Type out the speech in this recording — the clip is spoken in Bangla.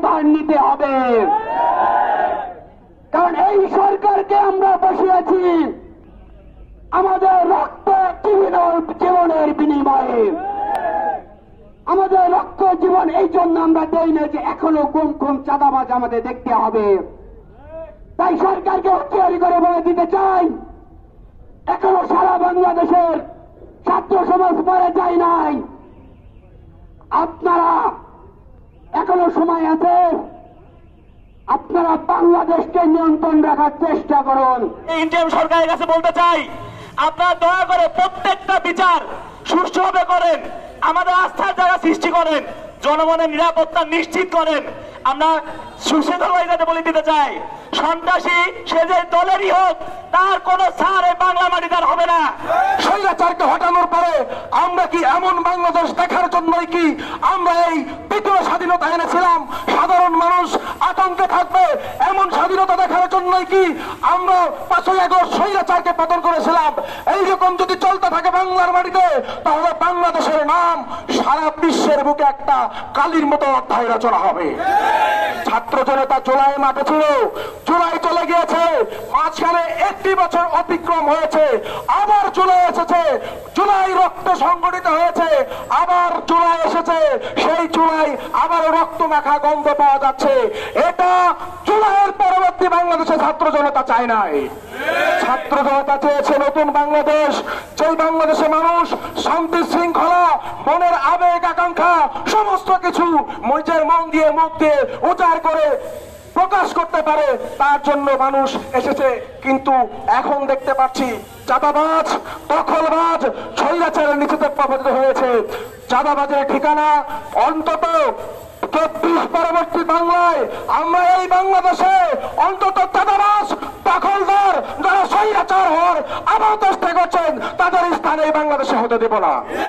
দায়ভার নিতে হবে। কারণ এই সরকারকে আমরা বসিয়েছি আমাদের রক্ত জীবনের বিনিময়ে। আমাদের রক্ত জীবন এই জন্য আমরা দেই না যে এখনো গুম চাঁদাবাজ আমাদের দেখতে হবে। তাই সরকারকে হুঁশিয়ারি করে বলে দিতে চাই, এখনো সারা বাংলাদেশের ছাত্র সমাজ মরে যায় নাই। আপনারা এখনো সময় আছে, আপনারা বাংলাদেশকে নিয়ন্ত্রণ রাখার চেষ্টা করুন। ইন্ডিয়ান সরকারের কাছে বলতে চাই, আপনারা দয়া করে প্রত্যেকটা বিচার সুষ্ঠুভাবে করেন, আমাদের আস্থার জায়গা সৃষ্টি করেন, জনগণের নিরাপত্তা নিশ্চিত করেন। আমরা সুশীলভাবে বলে দিতে চাই, সন্ত্রাসী সে যে দলেরই হোক তার কোন ছাড় এই বাংলা মাটিতে আর হবে না। স্বৈরাচারকে হটানোর পরে আমরা কি এমন বাংলাদেশ দেখার জন্যই কি আমরা এই তৃতীয় স্বাধীনতা এনেছিলাম? সাধারণ মানুষ আতঙ্কে থাকবে এমন স্বাধীনতা দেখার জন্যই কি আমরা 5ই আগস্ট স্বৈরাচারকে পতন করেছিলাম? এইরকম যদি চলতে থাকে বাংলার মাটিতে, তাহলে বাংলাদেশের নাম সারা বিশ্বের বুকে একটা কালির মতো অধ্যায় রচনা হবে। ছাত্র জনতা জুলাই মাঠে ছিল, জুলাই চলে গিয়েছে, মাঝখানে 1টি বছর অতিক্রম হয়েছে, আবার জুলাই এসেছে, জুলাই রক্ত সংগঠিত হয়েছে, আবার জুলাই এসেছে, সেই জুলাই আবার রক্ত মাখা গন্ধ পাওয়া যাচ্ছে। এটা জুলাইয়ের পরবর্তী বাংলাদেশে ছাত্র জনতা চায় নাই। ছাত্র জনতা চেয়েছে নতুন বাংলাদেশ, যেই বাংলাদেশে মানুষ শান্তি শৃঙ্খলা, মনের আবেগ আকাঙ্ক্ষা সমস্ত কিছু নিজের মন দিয়ে মুখ দিয়ে উচ্চার করে প্রকাশ করতে পারে, তার জন্য মানুষ এসেছে। কিন্তু এখন দেখতে পাচ্ছি চাঁদাবাজ, দখলবাজ, স্বৈরাচারের নিচেতে প্রভাবিত হয়েছে। চাঁদাবাজের ঠিকানা অন্তত 24 পরবর্তী বাংলায় আমরা এই বাংলাদেশে অন্তত চাঁদাবাজ, দখলদার যারা স্বৈরাচার হওয়ার আবার চেষ্টা করছেন তাদের স্থানে এই বাংলাদেশে হতে দেব না।